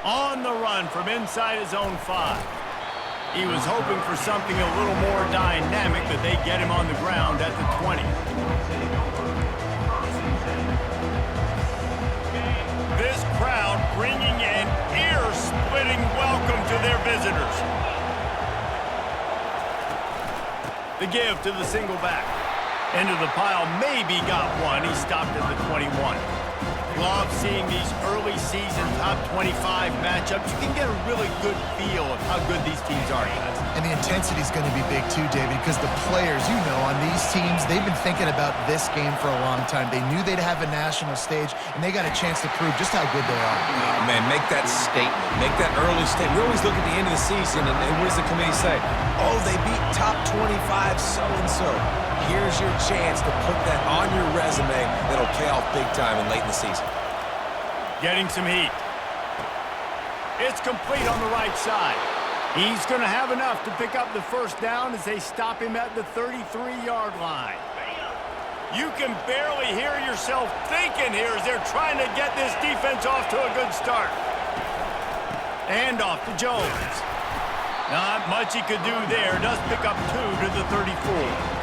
On the run from inside his own 5. He was hoping for something a little more dynamic, but they get him on the ground at the 20. This crowd bringing an ear-splitting welcome to their visitors. The give to the single back. Into the pile, maybe got one. He stopped at the 21. Love seeing these early season top 25 matchups. You can get a really good feel of how good these teams are, guys. And the intensity is going to be big too, David, because the players, you know, on these teams, they've been thinking about this game for a long time. They knew they'd have a national stage, and they got a chance to prove just how good they are. Oh, man, make that statement. Make that early statement. We always look at the end of the season, and what does the committee say? Oh, they beat top 25 so-and-so. Here's your chance to put that on your resume that'll pay off big time and late in the season. Getting some heat. It's complete on the right side. He's going to have enough to pick up the first down as they stop him at the 33-yard line. You can barely hear yourself thinking here as they're trying to get this defense off to a good start. And off to Jones. Not much he could do there. Does pick up 2 to the 34.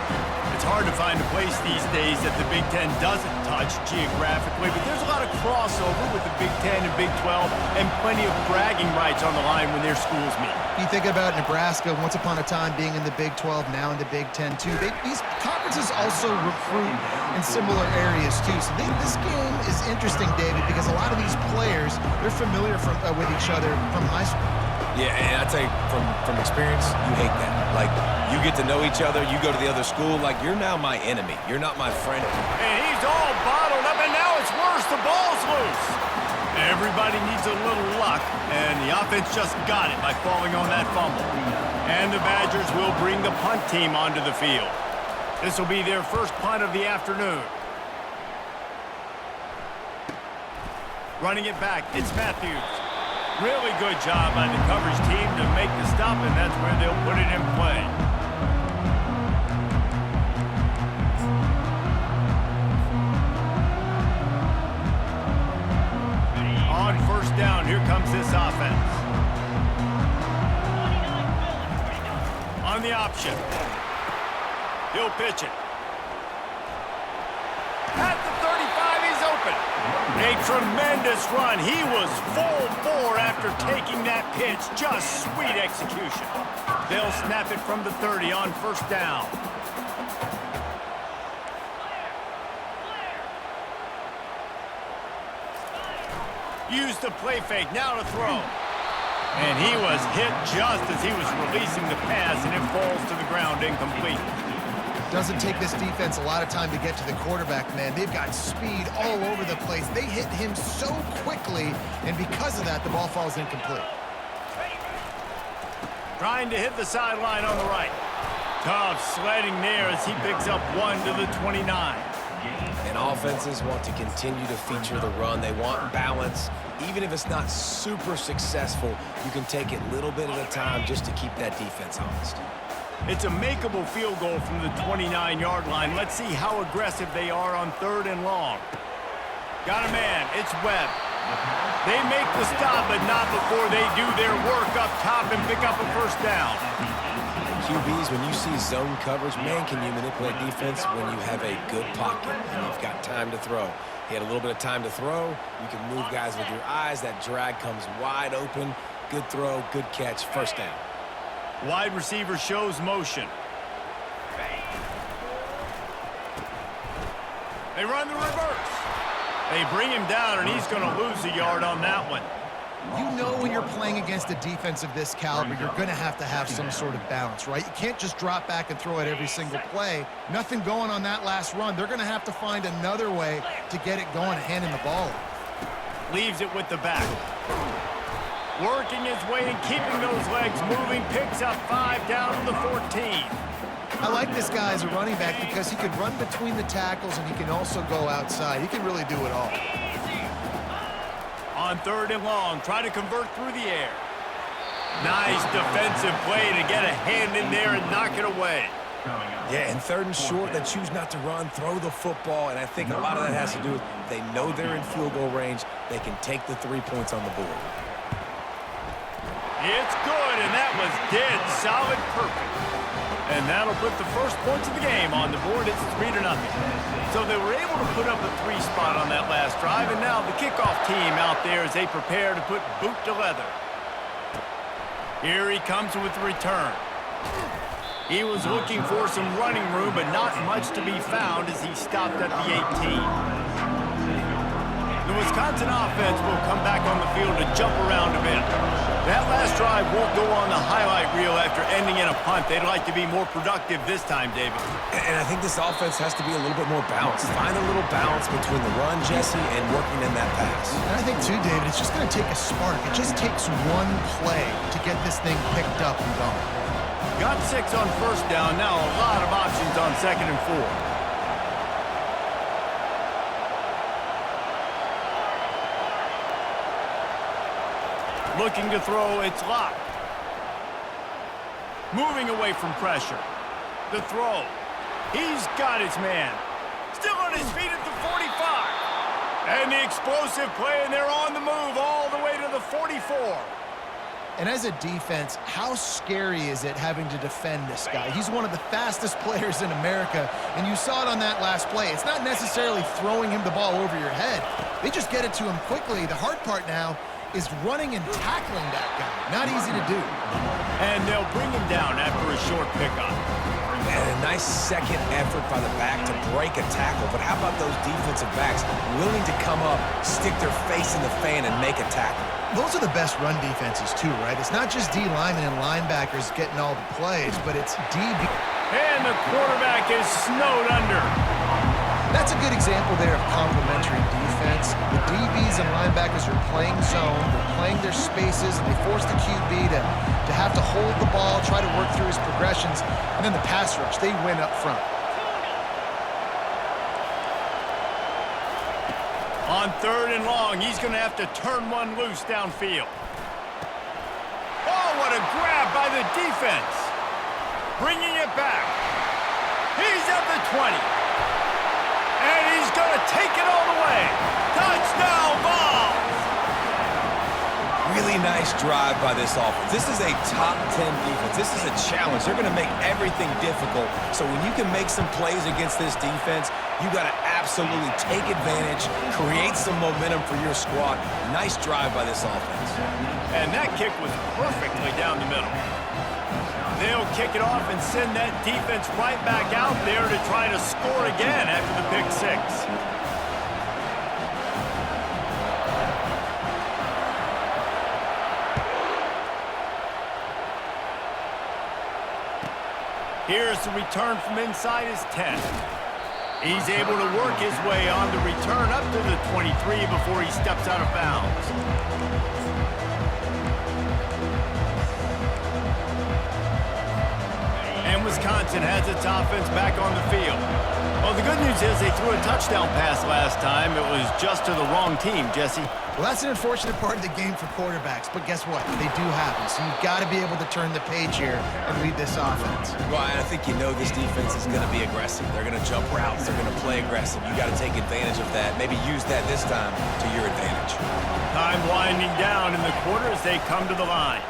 It's hard to find a place these days that the Big Ten doesn't touch geographically, but there's a lot of crossover with the Big Ten and Big 12 and plenty of bragging rights on the line when their schools meet. You think about Nebraska, once upon a time being in the Big 12, now in the Big 10 too. These conferences also recruit in similar areas too. So this game is interesting, David, because a lot of these players, they're familiar with each other from high school. Yeah, and I tell you, from experience, you hate that. Like, you get to know each other, you go to the other school, like, you're now my enemy. You're not my friend. And he's all bottled up, and now it's worse. The ball's loose. Everybody needs a little luck, and the offense just got it by falling on that fumble. And the Badgers will bring the punt team onto the field. This will be their first punt of the afternoon. Running it back, it's Matthews. Really good job by the coverage team to make the stop, and that's where they'll put it in play. On first down, here comes this offense. On the option. He'll pitch it. At the 35, he's open. A tremendous run. He was full bore after taking that pitch. Just sweet execution. They'll snap it from the 30 on first down. Use the play fake, now to throw. And he was hit just as he was releasing the pass, and it falls to the ground incomplete. Doesn't take this defense a lot of time to get to the quarterback, man. They've got speed all over the place. They hit him so quickly, and because of that, the ball falls incomplete. Trying to hit the sideline on the right. Tough sledding there as he picks up 1 to the 29. And offenses want to continue to feature the run. They want balance. Even if it's not super successful, you can take it a little bit at a time just to keep that defense honest. It's a makeable field goal from the 29-yard line. Let's see how aggressive they are on 3rd and long. Got a man. It's Webb. They make the stop, but not before they do their work up top and pick up a first down. QBs, when you see zone coverage, man, can you manipulate defense when you have a good pocket and you've got time to throw. He had a little bit of time to throw. You can move guys with your eyes. That drag comes wide open. Good throw, good catch, first down. Wide receiver shows motion. They run the reverse. They bring him down, and he's going to lose a yard on that one. You know when you're playing against a defense of this caliber, you're going to have some sort of balance, right? You can't just drop back and throw it every single play. Nothing going on that last run. They're going to have to find another way to get it going and handing the ball off. Leaves it with the back. Working his way and keeping those legs moving. Picks up 5 down to the 14. I like this guy as a running back because he can run between the tackles and he can also go outside. He can really do it all. On 3rd and long, try to convert through the air. Nice defensive play to get a hand in there and knock it away. Yeah, and 3rd and short, they choose not to run, throw the football, and I think a lot of that has to do with they know they're in field goal range. They can take the 3 points on the board. It's good, and that was dead solid perfect. And that'll put the first points of the game on the board. It's 3-0. So they were able to put up a 3 spot on that last drive, and now the kickoff team out there as they prepare to put boot to leather. Here he comes with the return. He was looking for some running room, but not much to be found as he stopped at the 18. The Wisconsin offense will come back on the field to jump around a bit. That last drive won't go on the highlight reel after ending in a punt. They'd like to be more productive this time, David. And I think this offense has to be a little bit more balanced. Find a little balance between the run, Jesse, and working in that pass. And I think, too, David, it's just going to take a spark. It just takes one play to get this thing picked up and going. Got 6 on first down. Now a lot of options on 2nd and 4. Looking to throw, it's locked. Moving away from pressure. The throw. He's got his man. Still on his feet at the 45. And the explosive play, and they're on the move all the way to the 44. And as a defense, how scary is it having to defend this guy? He's one of the fastest players in America, and you saw it on that last play. It's not necessarily throwing him the ball over your head. They just get it to him quickly. The hard part now is running and tackling that guy. Not easy to do. And they'll bring him down after a short pickup. And a nice second effort by the back to break a tackle. But how about those defensive backs willing to come up, stick their face in the fan, and make a tackle? Those are the best run defenses, too, right? It's not just D linemen and linebackers getting all the plays, but it's DB. And the quarterback is snowed under. That's a good example there of complementary defense. The DBs and linebackers are playing zone, they're playing their spaces, and they force the QB to have to hold the ball, try to work through his progressions, and then the pass rush, they win up front. On 3rd and long, he's going to have to turn one loose downfield. Oh, what a grab by the defense. Bringing it back. He's at the 20. And he's going to take it all the way. Touchdown ball. Really nice drive by this offense. This is a top 10 defense. This is a challenge. They're going to make everything difficult. So when you can make some plays against this defense, you got to absolutely take advantage, create some momentum for your squad. Nice drive by this offense. And that kick was perfectly down the middle. They'll kick it off and send that defense right back out there to try to score again after the pick 6. Here's the return from inside his 10. He's able to work his way on the return up to the 23 before he steps out of bounds. And Wisconsin has its offense back on the field. Well, the good news is they threw a touchdown pass last time. It was just to the wrong team, Jesse. Well, that's an unfortunate part of the game for quarterbacks, but guess what? They do happen, so you've got to be able to turn the page here and lead this offense. Well, I think you know this defense is going to be aggressive. They're going to jump routes. They're going to play aggressive. You got to take advantage of that. Maybe use that this time to your advantage. Time winding down in the quarter as they come to the line.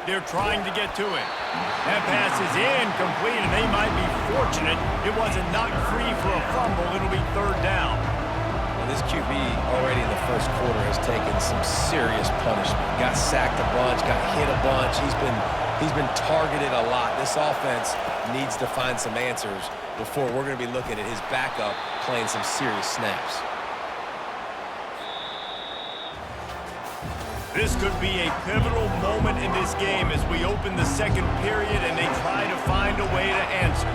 They're trying to get to it. That pass is incomplete, and they might be fortunate it wasn't knocked free for a fumble. It'll be 3rd down. Well, this QB already in the first quarter has taken some serious punishment. Got sacked a bunch, got hit a bunch. He's been targeted a lot. This offense needs to find some answers before we're going to be looking at his backup playing some serious snaps. This could be a pivotal moment in this game as we open the 2nd period and they try to find a way to answer.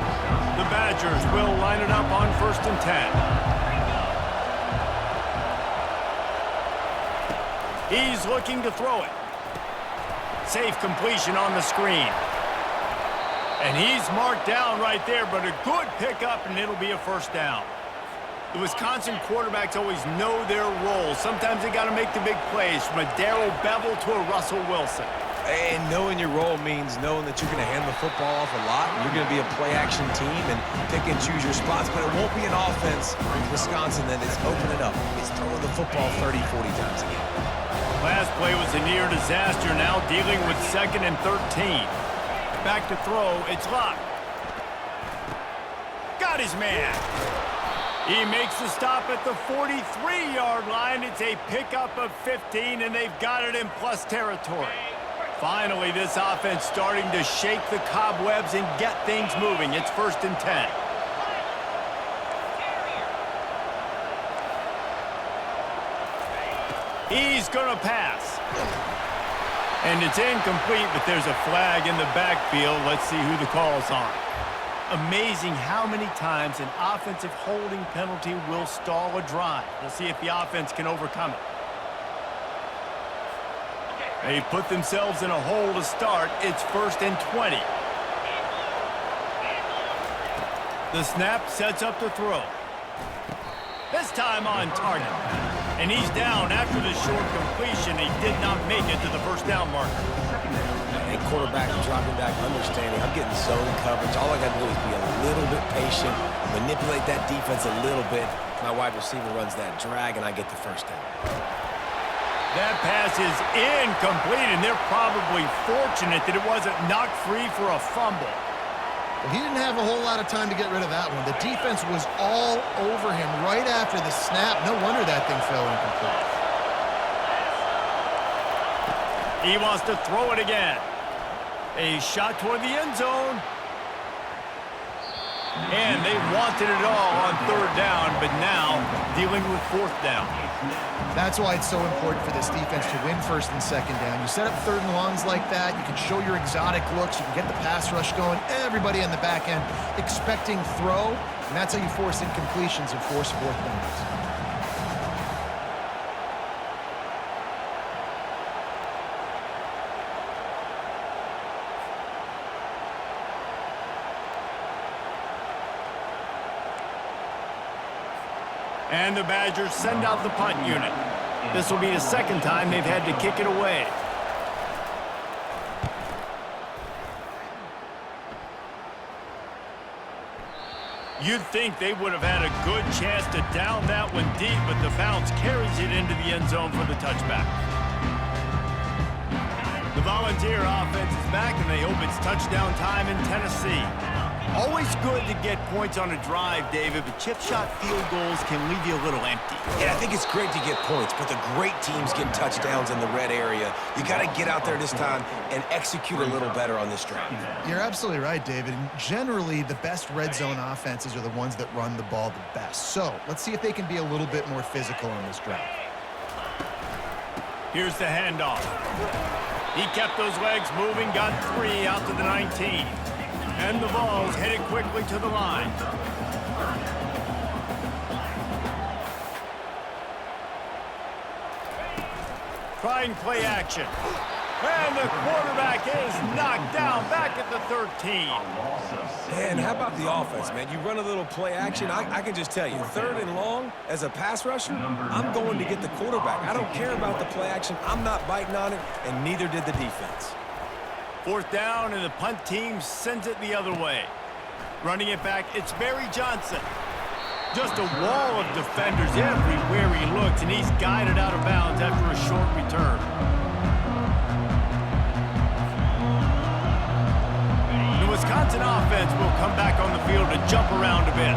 The Badgers will line it up on 1st and 10. He's looking to throw it. Safe completion on the screen. And he's marked down right there, but a good pickup, and it'll be a 1st down. The Wisconsin quarterbacks always know their role. Sometimes they got to make the big plays, from a Darrell Bevel to a Russell Wilson. And knowing your role means knowing that you're going to hand the football off a lot. You're going to be a play-action team and pick and choose your spots. But it won't be an offense with Wisconsin that is opening up. It's throwing the football 30, 40 times a game. Last play was a near disaster, now dealing with 2nd and 13. Back to throw, it's locked. Got his man. He makes the stop at the 43-yard line. It's a pickup of 15, and they've got it in plus territory. Finally, this offense starting to shake the cobwebs and get things moving. It's 1st and 10. He's going to pass. And it's incomplete, but there's a flag in the backfield. Let's see who the call's on. Amazing how many times an offensive holding penalty will stall a drive. We'll see if the offense can overcome it. They put themselves in a hole to start. It's 1st and 20. The snap sets up the throw. This time on target. And he's down after the short completion. He did not make it to the first down marker. And quarterback dropping back, understanding I'm getting zone coverage. All I got to do is be a little bit patient, manipulate that defense a little bit. My wide receiver runs that drag, and I get the first down. That pass is incomplete, and they're probably fortunate that it wasn't knocked free for a fumble. Well, he didn't have a whole lot of time to get rid of that one. The defense was all over him right after the snap. No wonder that thing fell incomplete. He wants to throw it again. A shot toward the end zone. And they wanted it all on 3rd down, but now dealing with 4th down. That's why it's so important for this defense to win 1st and 2nd down. You set up 3rd and longs like that, you can show your exotic looks, you can get the pass rush going, everybody on the back end expecting throw, and that's how you force incompletions and force 4th downs. And the Badgers send out the punt unit. This will be the 2nd time they've had to kick it away. You'd think they would have had a good chance to down that one deep, but the bounce carries it into the end zone for the touchback. The Volunteer offense is back, and they hope it's touchdown time in Tennessee. Always good to get points on a drive, David, but chip shot field goals can leave you a little empty. Yeah, I think it's great to get points, but the great teams get touchdowns in the red area. You got to get out there this time and execute a little better on this drive. You're absolutely right, David. And generally, the best red zone offenses are the ones that run the ball the best. So let's see if they can be a little bit more physical on this drive. Here's the handoff. He kept those legs moving, got 3 out to the 19. And the ball's headed quickly to the line. Trying play action. And the quarterback is knocked down back at the 13. Man, how about the offense, man? You run a little play action. I can just tell you, 3rd and long, as a pass rusher, I'm going to get the quarterback. I don't care about the play action. I'm not biting on it, and neither did the defense. 4th down, and the punt team sends it the other way. Running it back, it's Barry Johnson. Just a wall of defenders everywhere he looks, and he's guided out of bounds after a short return. The Wisconsin offense will come back on the field to jump around a bit.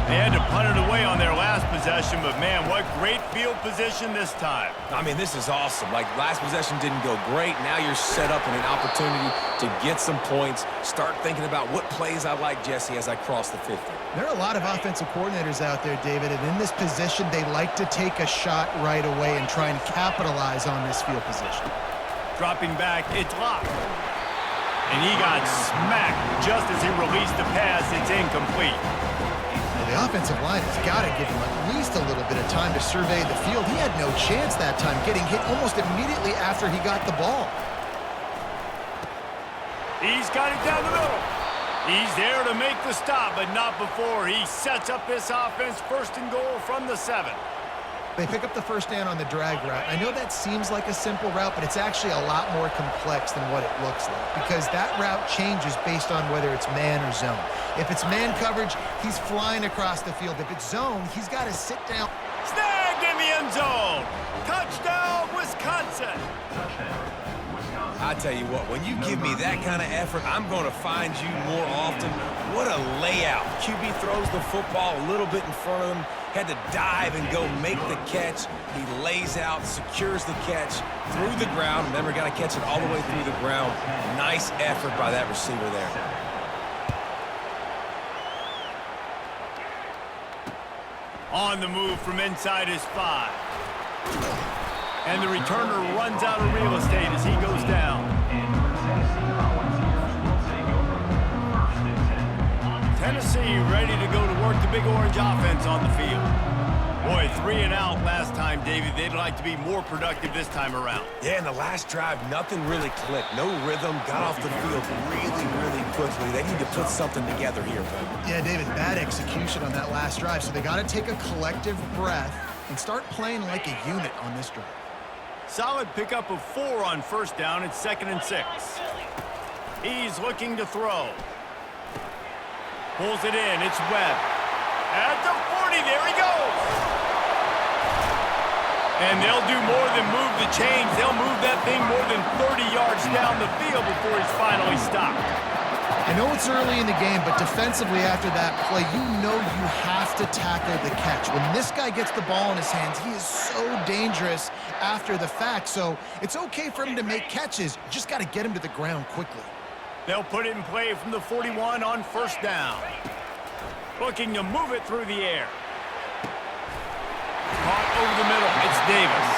They had to punt it away on their last possession, but man, what great field position this time. I mean, this is awesome. Like, last possession didn't go great. Now you're set up in an opportunity to get some points. Start thinking about what plays I like, Jesse, as I cross the 50. There are a lot of offensive coordinators out there, David, and in this position, they like to take a shot right away and try and capitalize on this field position. Dropping back, it's locked. And he got smacked just as he released the pass. It's incomplete. The offensive line has got to give him at least a little bit of time to survey the field. He had no chance that time, getting hit almost immediately after he got the ball. He's got it down the middle. He's there to make the stop, but not before. He sets up this offense 1st and goal from the 7. They pick up the first down on the drag route. I know that seems like a simple route, but it's actually a lot more complex than what it looks like because that route changes based on whether it's man or zone. If it's man coverage, he's flying across the field. If it's zone, he's got to sit down. Snag! Tagged in the end zone. Touchdown, Wisconsin. I tell you what, when you give me that kind of effort, I'm going to find you more often. What a layout. QB throws the football a little bit in front of him, had to dive and go make the catch. He lays out, secures the catch through the ground. Remember, got to catch it all the way through the ground. Nice effort by that receiver there. On the move from inside his 5. And the returner runs out of real estate as he goes down. Tennessee ready to go to work the Big Orange offense on the field. Boy, 3 and out last time, David. They'd like to be more productive this time around. Yeah, in the last drive, nothing really clicked. No rhythm, got off the field really quickly. They need to put something together here, Phil. Yeah, David, bad execution on that last drive, so they got to take a collective breath and start playing like a unit on this drive. Solid pickup of 4 on first down. It's 2nd and 6. He's looking to throw. Pulls it in. It's Webb. At the 40. There he goes. And they'll do more than move the chains. They'll move that thing more than 30 yards down the field before he's finally stopped. I know it's early in the game, but defensively after that play, you know you have to tackle the catch. When this guy gets the ball in his hands, he is so dangerous after the fact. So it's okay for him to make catches. You just got to get him to the ground quickly. They'll put it in play from the 41 on first down. Looking to move it through the air. Caught over the middle. It's Davis.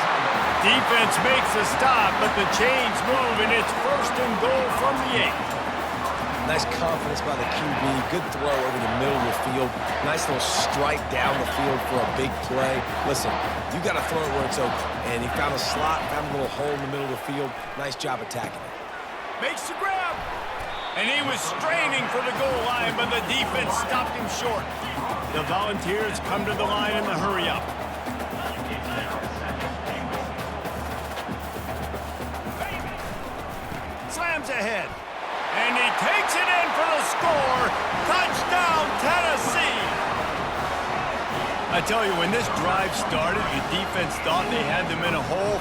Defense makes a stop, but the chains move, and it's 1st and goal from the 8. Nice confidence by the QB. Good throw over the middle of the field. Nice little strike down the field for a big play. Listen, you got to throw it where it's open. And he found a slot, found a little hole in the middle of the field. Nice job attacking it. Makes the grab. And he was straining for the goal line, but the defense stopped him short. The Volunteers come to the line in the hurry-up. Slams ahead. And he takes it in for the score. Touchdown, Tennessee. I tell you, when this drive started, the defense thought they had them in a hole.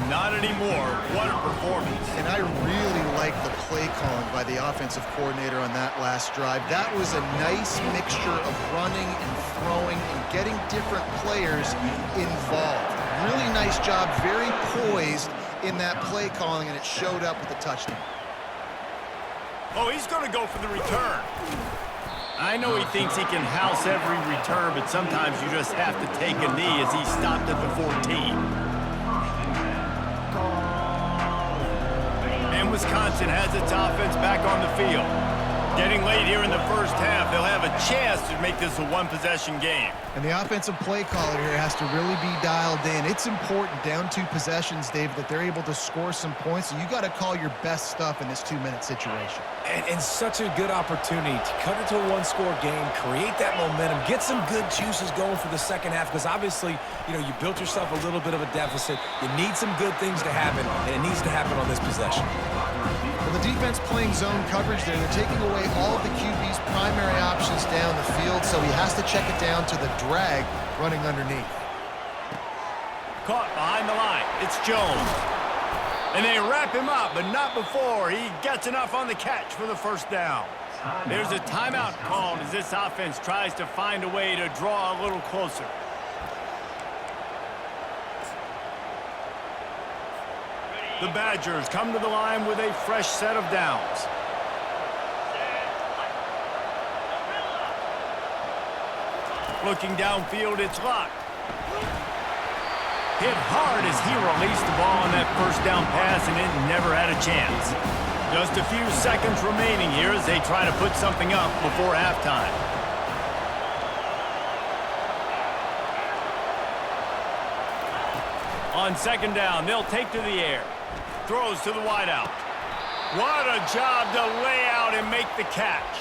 Not anymore. What a performance. And I really like the play calling by the offensive coordinator on that last drive. That was a nice mixture of running and throwing and getting different players involved. Really nice job, very poised in that play calling, and it showed up with a touchdown. Oh, he's going to go for the return. I know he thinks he can house every return, but sometimes you just have to take a knee as he stopped at the 14. And Wisconsin has its offense back on the field. Getting late here in the first half, they'll have a chance to make this a one-possession game. And the offensive play caller here has to really be dialed in. It's important down 2 possessions, Dave, that they're able to score some points. So you got to call your best stuff in this 2-minute situation. And such a good opportunity to cut it to a 1-score game, create that momentum, get some good juices going for the second half, because obviously, you know, you built yourself a little bit of a deficit. You need some good things to happen, and it needs to happen on this possession. Well, the defense playing zone coverage there. They're taking away all of the QB's primary options down the field, so he has to check it down to the drag running underneath. Caught behind the line. It's Jones. And they wrap him up, but not before he gets enough on the catch for the first down. There's a timeout called as this offense tries to find a way to draw a little closer. The Badgers come to the line with a fresh set of downs. Looking downfield, it's Locke. Hit hard as he released the ball on that first down pass, and it never had a chance. Just a few seconds remaining here as they try to put something up before halftime. On second down, they'll take to the air. Throws to the wideout. What a job to lay out and make the catch.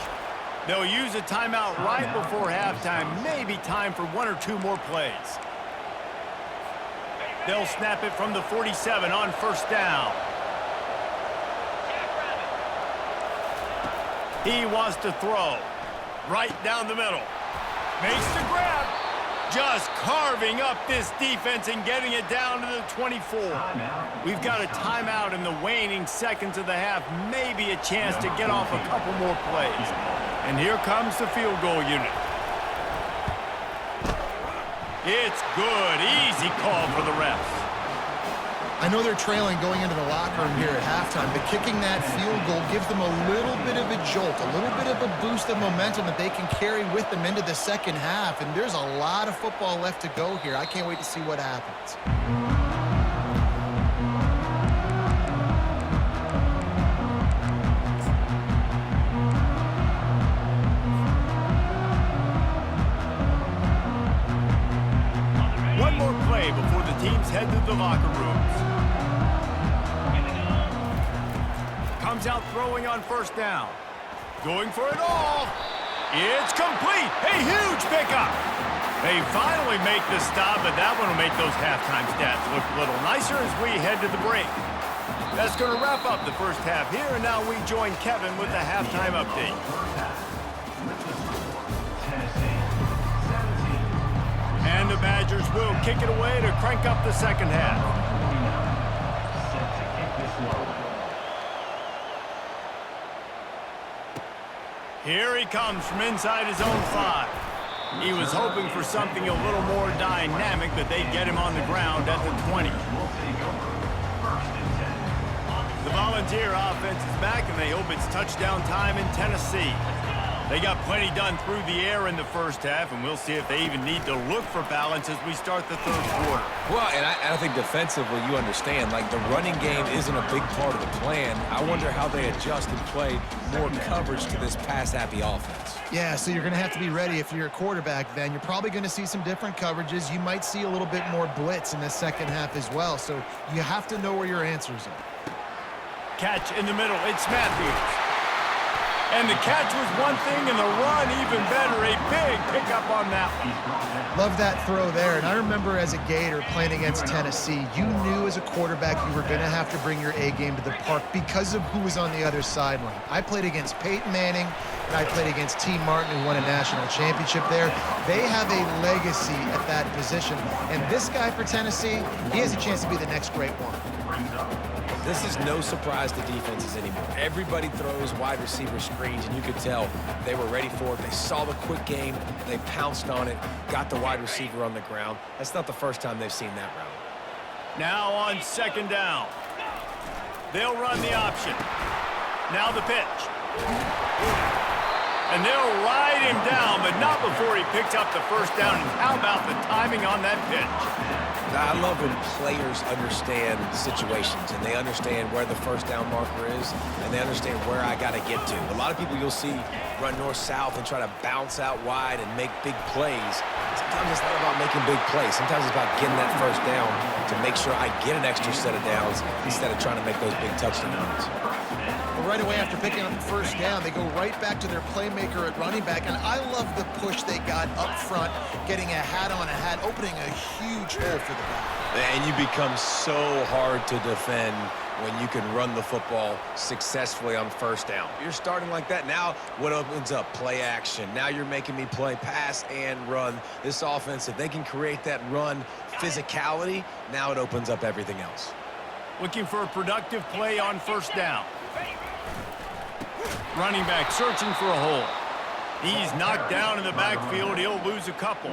They'll use a timeout right before halftime. Maybe time for 1 or 2 more plays. They'll snap it from the 47 on first down. He wants to throw. Right down the middle. Makes the grab. just carving up this defense and getting it down to the 24. We've got a timeout in the waning seconds of the half, maybe a chance to get off a couple more plays. And here comes the field goal unit. It's good. Easy call for the refs. I know they're trailing going into the locker room here at halftime, but kicking that field goal gives them a little bit of a jolt, a little bit of a boost of momentum that they can carry with them into the second half. And there's a lot of football left to go here. I can't wait to see what happens. One more play before the teams head to the locker rooms. Comes out throwing on first down. Going for it all. It's complete. A huge pickup. They finally make the stop, but that one will make those halftime stats look a little nicer as we head to the break. That's going to wrap up the first half here, and now we join Kevin with the halftime update. And the Badgers will kick it away to crank up the second half. Here he comes from inside his own 5. He was hoping for something a little more dynamic, but they get him on the ground at the 20. The Volunteer offense is back, and they hope it's touchdown time in Tennessee. They got plenty done through the air in the first half, and we'll see if they even need to look for balance as we start the third quarter. Well, and I think defensively, you understand, like the running game isn't a big part of the plan. I wonder how they adjust and play more coverage to this pass-happy offense. Yeah, so you're going to have to be ready if you're a quarterback then. You're probably going to see some different coverages. You might see a little bit more blitz in the second half as well, so you have to know where your answers are. Catch in the middle. It's Matthews. And the catch was one thing, and the run even better. A big pickup on that one. Love that throw there. And I remember as a Gator playing against Tennessee, you knew as a quarterback you were going to have to bring your A game to the park because of who was on the other sideline. I played against Peyton Manning, and I played against T. Martin, who won a national championship there. They have a legacy at that position. And this guy for Tennessee, he has a chance to be the next great one. This is no surprise to defenses anymore. Everybody throws wide receiver screens, and you could tell they were ready for it. They saw the quick game. They pounced on it, got the wide receiver on the ground. That's not the first time they've seen that route. Now on second down. They'll run the option. Now the pitch. And they'll ride him down, but not before he picks up the first down. And how about the timing on that pitch? I love when players understand situations and they understand where the first down marker is and they understand where I got to get to. A lot of people you'll see run north-south and try to bounce out wide and make big plays. Sometimes it's not about making big plays. Sometimes it's about getting that first down to make sure I get an extra set of downs instead of trying to make those big touchdowns. Well, right away after picking up the first down, they go right back to their playmaker at running back. And I love the push they got up front, getting a hat on a hat, opening a huge hole for the back. And you become so hard to defend when you can run the football successfully on first down. You're starting like that. Now what opens up? Play action. Now you're making me play pass and run. This offense, if they can create that run physicality, now it opens up everything else. Looking for a productive play on first down. Running back searching for a hole. He's knocked down in the backfield. He'll lose a couple.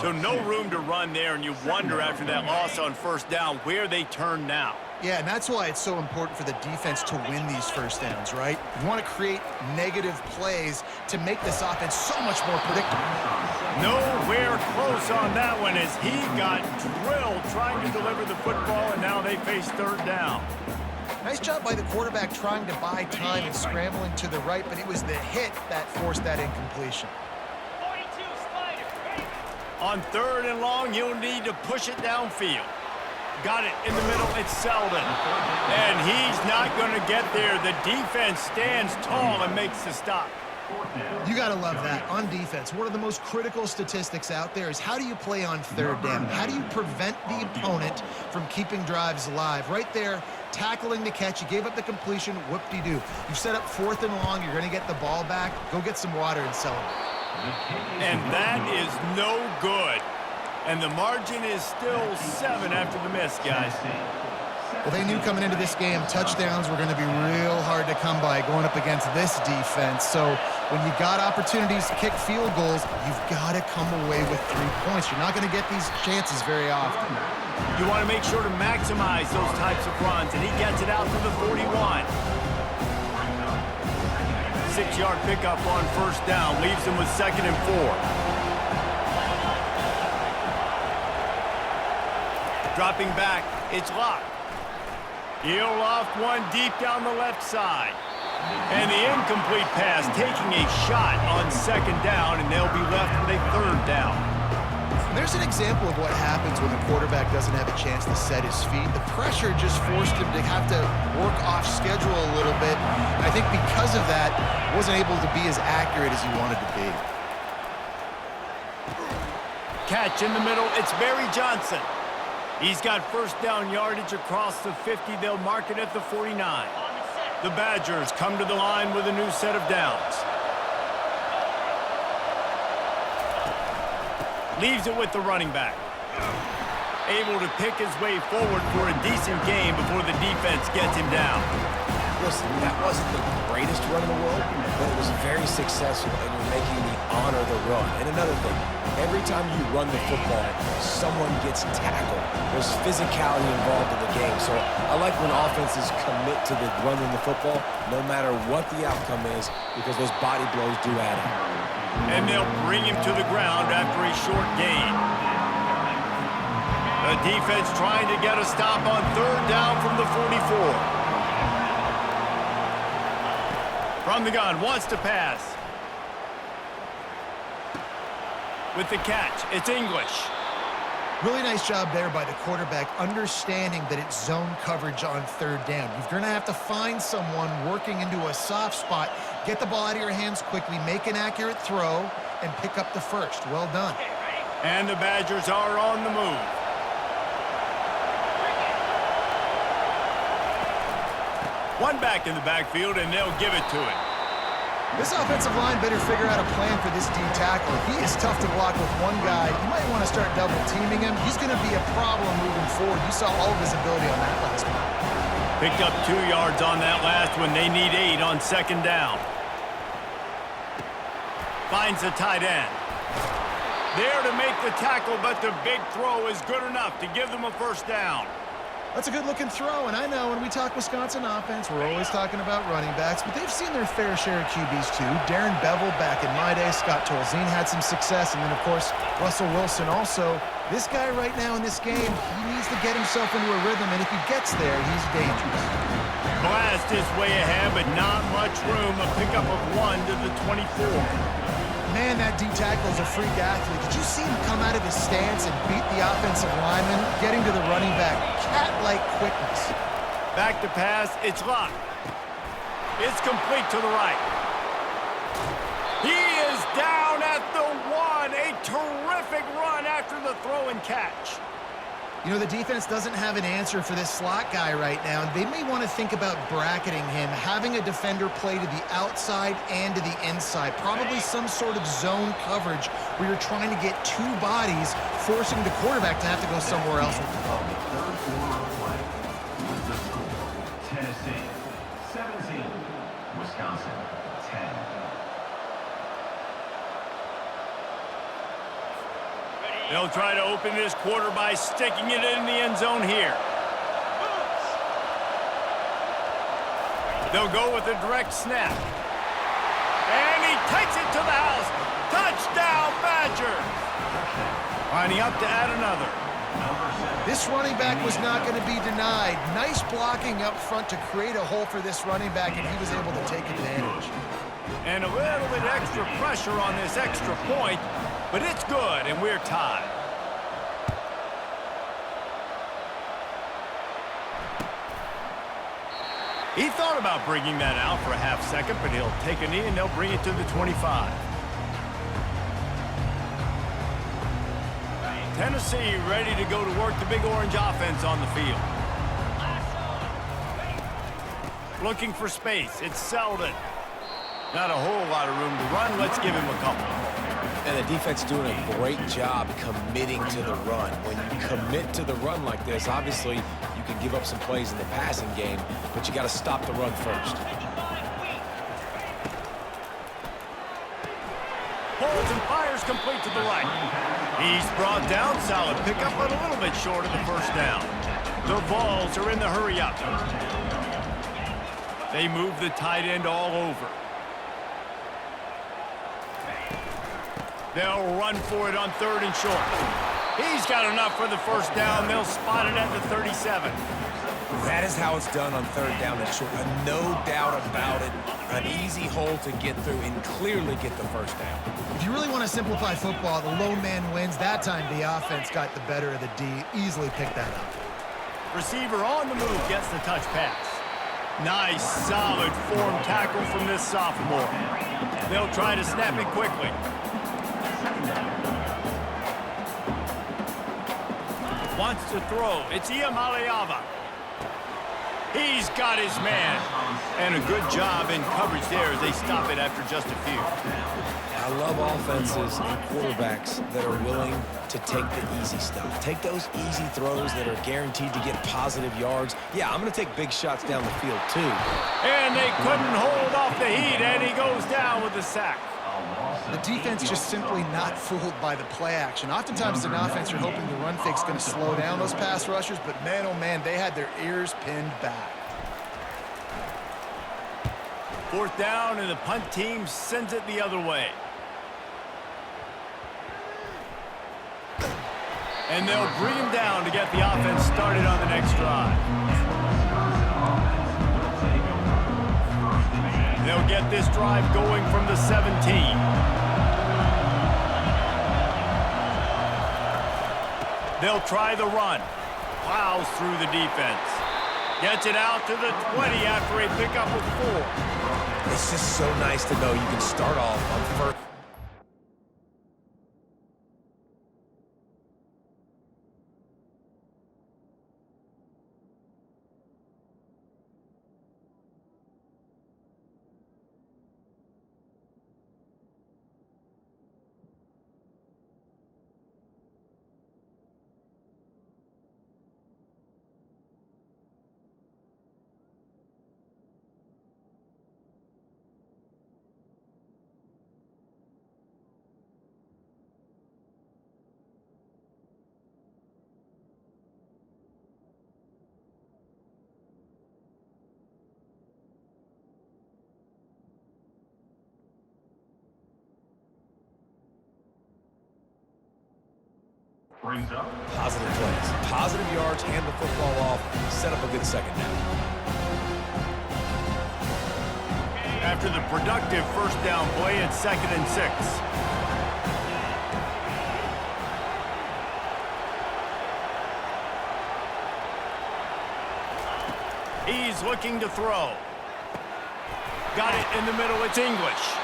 So no room to run there, and you wonder after that loss on first down where they turn now. Yeah, and that's why it's so important for the defense to win these first downs, right? You want to create negative plays to make this offense so much more predictable. Nowhere close on that one as he got drilled trying to deliver the football, and now they face third down. Nice job by the quarterback trying to buy time and scrambling to the right, but it was the hit that forced that incompletion. On third and long, you'll need to push it downfield. Got it in the middle, it's Selden. And he's not going to get there. The defense stands tall and makes the stop. You got to love that. On defense, one of the most critical statistics out there is how do you play on third down? How do you prevent the opponent from keeping drives alive? Right there, tackling the catch. You gave up the completion, whoop-de-doo. You set up fourth and long, you're going to get the ball back. Go get some water and celebrate. And that is no good. And the margin is still 7 after the miss, guys. Well, they knew coming into this game touchdowns were going to be real hard to come by going up against this defense. So when you got opportunities to kick field goals, you've got to come away with 3 points. You're not going to get these chances very often. You want to make sure to maximize those types of runs, and he gets it out to the 41. 6-yard pickup on first down leaves him with 2nd and 4. Dropping back, it's Locke. He'll loft one deep down the left side. And the incomplete pass taking a shot on 2nd down, and they'll be left with a 3rd down. There's an example of what happens when the quarterback doesn't have a chance to set his feet. The pressure just forced him to have to work off schedule a little bit. And I think because of that, wasn't able to be as accurate as he wanted to be. Catch in the middle, it's Barry Johnson. He's got first down yardage across the 50. They'll mark it at the 49. The Badgers come to the line with a new set of downs. Leaves it with the running back. Able to pick his way forward for a decent game before the defense gets him down. Listen, that wasn't the greatest run in the world, but it was very successful, and you're making me honor the run. And another thing, every time you run the football, someone gets tackled. There's physicality involved in the game. So I like when offenses commit to the running the football, no matter what the outcome is, because those body blows do add up. And they'll bring him to the ground after a short gain. The defense trying to get a stop on 3rd down from the 44. From the gun, wants to pass. With the catch, it's English. Really nice job there by the quarterback, understanding that it's zone coverage on 3rd down. You're going to have to find someone working into a soft spot, get the ball out of your hands quickly, make an accurate throw, and pick up the 1st. Well done. And the Badgers are on the move. One back in the backfield, and they'll give it to him. This offensive line better figure out a plan for this D tackle. He is tough to block with one guy. You might want to start double teaming him. He's going to be a problem moving forward. You saw all of his ability on that last one. Picked up 2 yards on that last one. They need 8 on 2nd down. Finds the tight end. There to make the tackle, but the big throw is good enough to give them a 1st down. That's a good-looking throw, and I know when we talk Wisconsin offense, we're always talking about running backs, but they've seen their fair share of QBs too. Darren Bevel back in my day, Scott Tolzien had some success, and then, of course, Russell Wilson also. This guy right now in this game, he needs to get himself into a rhythm, and if he gets there, he's dangerous. Blast his way ahead, but not much room. A pickup of 1 to the 24. Man, that D tackle is a freak athlete. Did you see him come out of his stance and beat the offensive lineman, getting to the running back? Cat-like quickness. Back to pass, it's Locke. It's complete to the right. He is down at the 1. A terrific run after the throw and catch. You know, the defense doesn't have an answer for this slot guy right now. They may want to think about bracketing him, having a defender play to the outside and to the inside. Probably some sort of zone coverage where you're trying to get 2 bodies, forcing the quarterback to have to go somewhere else with the ball. Tennessee, 17. Wisconsin, 10. They'll try to open this quarter by sticking it in the end zone here. They'll go with a direct snap. And he takes it to the house. Touchdown, Badgers. Lining up to add another. This running back was not going to be denied. Nice blocking up front to create a hole for this running back, and he was able to take advantage. And a little bit extra pressure on this extra point, but it's good, and we're tied. He thought about bringing that out for a half second, but he'll take a knee, and they'll bring it to the 25. Tennessee ready to go to work the Big Orange offense on the field. Looking for space. It's Selden. Not a whole lot of room to run. Let's give him a couple. And the defense doing a great job committing to the run. When you commit to the run like this, obviously you can give up some plays in the passing game, but you got to stop the run first. Pulls and fires complete to the right. He's brought down, solid pickup, but a little bit short of the first down. The Vols are in the hurry up. They move the tight end all over. They'll run for it on 3rd and short. He's got enough for the first down. They'll spot it at the 37. That is how it's done on 3rd down and short. No doubt about it. An easy hole to get through and clearly get the first down. If you really want to simplify football, the lone man wins. That time the offense got the better of the D. Easily picked that up. Receiver on the move gets the touch pass. Nice, solid form tackle from this sophomore. They'll try to snap it quickly. Wants to throw. It's Iamaleava. He's got his man. And a good job in coverage there as they stop it after just a few. I love offenses and quarterbacks that are willing to take the easy stuff. Take those easy throws that are guaranteed to get positive yards. Yeah, I'm going to take big shots down the field too. And they couldn't hold off the heat, and he goes down with the sack. The defense just simply not fooled by the play action. Oftentimes, as an offense, you're hoping the run fake's going to slow down those pass rushers, but man, oh man, they had their ears pinned back. 4th down, and the punt team sends it the other way. And they'll bring him down to get the offense started on the next drive. They'll get this drive going from the 17. They'll try the run. Plows through the defense. Gets it out to the 20 after a pickup of 4. It's just so nice to know you can start off on 1st. Brings up. Positive plays, positive yards, hand the football off, set up a good second down. After the productive first down play, it's 2nd and 6. He's looking to throw. Got it in the middle. It's English.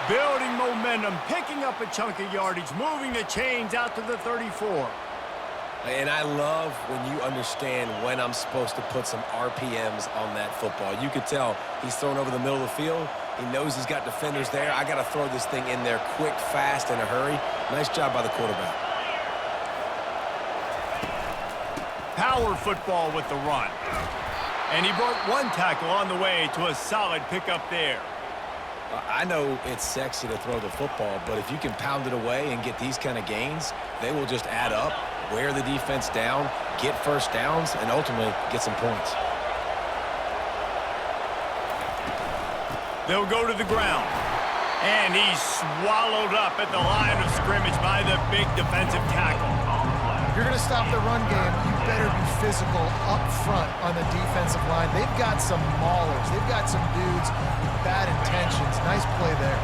Building momentum, picking up a chunk of yardage, moving the chains out to the 34. And I love when you understand when I'm supposed to put some RPMs on that football. You could tell he's throwing over the middle of the field. He knows he's got defenders there. I got to throw this thing in there quick, fast, in a hurry. Nice job by the quarterback. Power football with the run. And he broke one tackle on the way to a solid pickup there. I know it's sexy to throw the football, but if you can pound it away and get these kind of gains, they will just add up, wear the defense down, get first downs, and ultimately get some points. They'll go to the ground. And he's swallowed up at the line of scrimmage by the big defensive tackle. If you're going to stop the run game, you better be physical up front on the defensive line. They've got some maulers. They've got some dudes with bad intentions. Nice play there.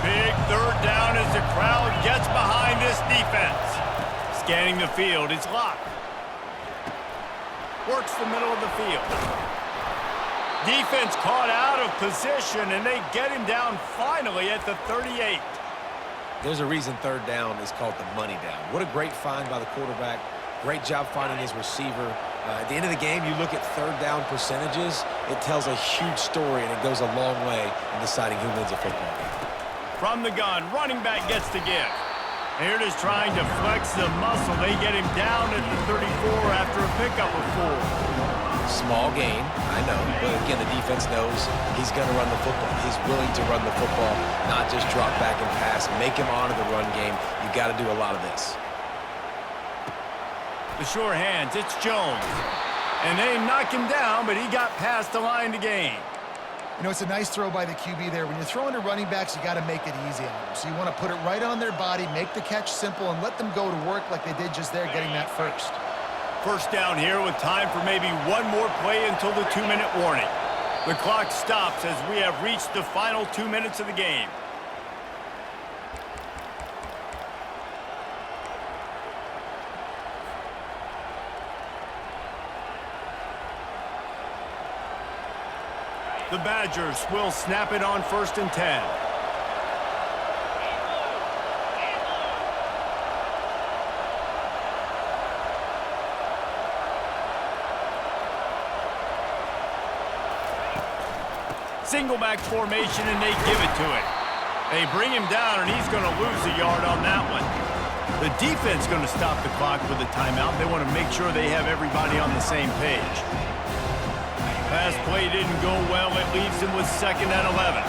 Big 3rd down as the crowd gets behind this defense. Scanning the field, it's locked. Works the middle of the field. Defense caught out of position, and they get him down finally at the 38. There's a reason 3rd down is called the money down. What a great find by the quarterback. Great job finding his receiver. At the end of the game, you look at 3rd down percentages. It tells a huge story, and it goes a long way in deciding who wins a football game. From the gun, running back gets the give. Here it is trying to flex the muscle. They get him down at the 34 after a pickup of 4. Small gain, I know, but again, the defense knows he's going to run the football. He's willing to run the football, not just drop back and pass, make him honor the run game. You got to do a lot of this. The sure hands, it's Jones. And they knock him down, but he got past the line to gain. You know, it's a nice throw by the QB there. When you're throwing to running backs, you got to make it easy on them. So you want to put it right on their body, make the catch simple, and let them go to work like they did just there, getting that first. First down here with time for maybe one more play until the 2-minute warning. The clock stops as we have reached the final 2 minutes of the game. The Badgers will snap it on 1st and 10. Single back formation, and they give it to him. They bring him down, and he's going to lose a yard on that one. The defense going to stop the clock with a timeout. They want to make sure they have everybody on the same page. Pass play didn't go well. It leaves him with 2nd and 11.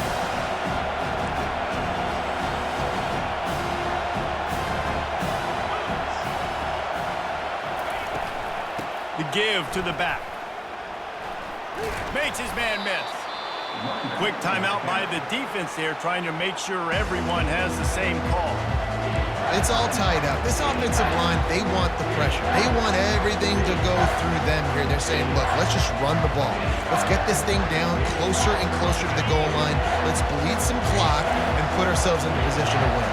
The give to the back. Makes his man miss. Quick timeout by the defense there, trying to make sure everyone has the same call. It's all tied up. This offensive line, they want the pressure. They want everything to go through them here. They're saying, look, let's just run the ball. Let's get this thing down closer and closer to the goal line. Let's bleed some clock and put ourselves in the position to win.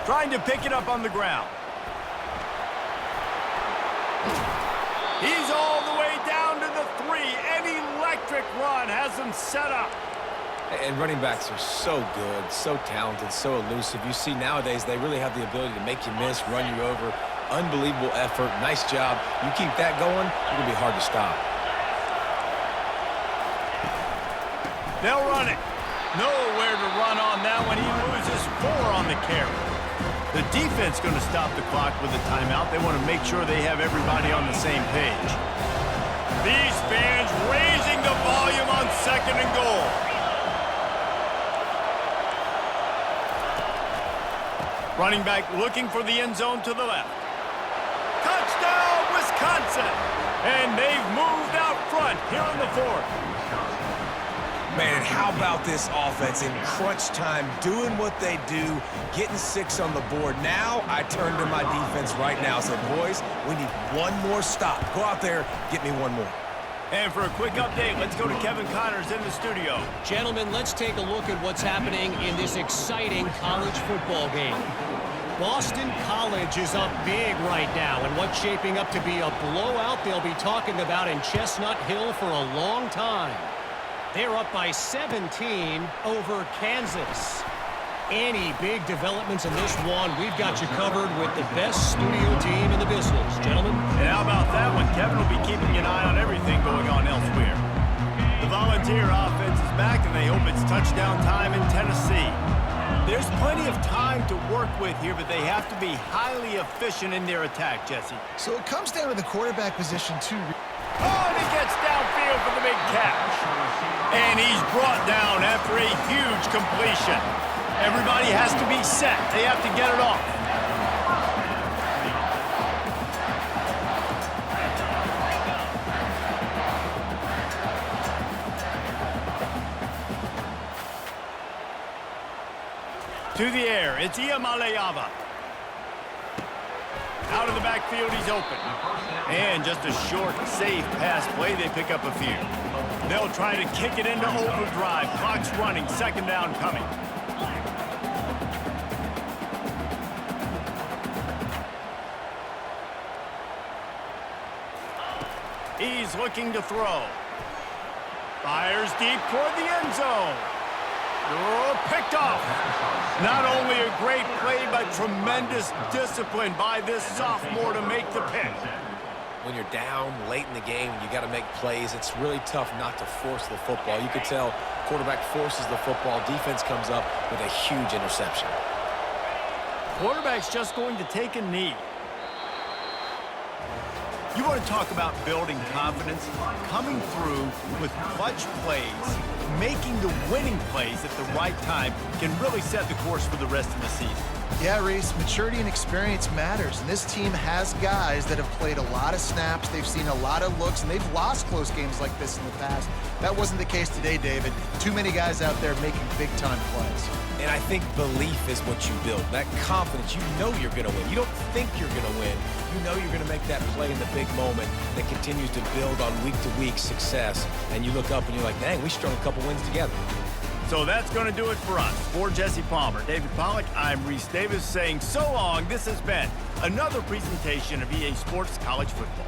Trying to pick it up on the ground. He's all the way down to the 3. An electric run has him set up. And running backs are so good, so talented, so elusive. You see nowadays they really have the ability to make you miss, run you over. Unbelievable effort. Nice job. You keep that going, it's going to be hard to stop. They'll run it. Nowhere to run on that one. He loses 4 on the carry. The defense going to stop the clock with a timeout. They want to make sure they have everybody on the same page. These fans raising the volume on 2nd and goal. Running back looking for the end zone to the left. Touchdown, Wisconsin! And they've moved out front here on the 4th. Man, and how about this offense in crunch time, doing what they do, getting 6 on the board. Now I turn to my defense right now and say, boys, we need one more stop. Go out there, get me one more. And for a quick update, let's go to Kevin Connors in the studio. Gentlemen, let's take a look at what's happening in this exciting college football game. Boston College is up big right now, and what's shaping up to be a blowout they'll be talking about in Chestnut Hill for a long time. They're up by 17 over Kansas. Any big developments in this one, we've got you covered with the best studio team in the business, gentlemen. And how about that one? Kevin will be keeping an eye on everything going on elsewhere. The Volunteer offense is back, and they hope it's touchdown time in Tennessee. There's plenty of time to work with here, but they have to be highly efficient in their attack, Jesse. So it comes down to the quarterback position, too. Oh, and he gets downfield for the big catch. And he's brought down after a huge completion. Everybody has to be set. They have to get it off. To the air, it's Iamaleava. Out of the backfield, he's open. And just a short, safe pass play, they pick up a few. They'll try to kick it into overdrive. Clock's running, 2nd down coming. He's looking to throw. Fires deep toward the end zone. Oh, picked off. Not only a great play, but tremendous discipline by this sophomore to make the pick. when you're down late in the game and you got to make plays, it's really tough not to force the football. You could tell quarterback forces the football. Defense comes up with a huge interception. Quarterback's just going to take a knee. You want to talk about building confidence? Coming through with clutch plays, making the winning plays at the right time can really set the course for the rest of the season. Yeah, Reese, maturity and experience matters, and this team has guys that have played a lot of snaps, they've seen a lot of looks, and they've lost close games like this in the past. That wasn't the case today, David. Too many guys out there making big-time plays. And I think belief is what you build. That confidence, you know you're going to win. You don't think you're going to win. You know you're going to make that play in the big moment that continues to build on week-to-week success. And you look up and you're like, dang, we strung a couple wins together. So that's going to do it for us. For Jesse Palmer, David Pollack, I'm Reese Davis saying so long. This has been another presentation of EA Sports College Football.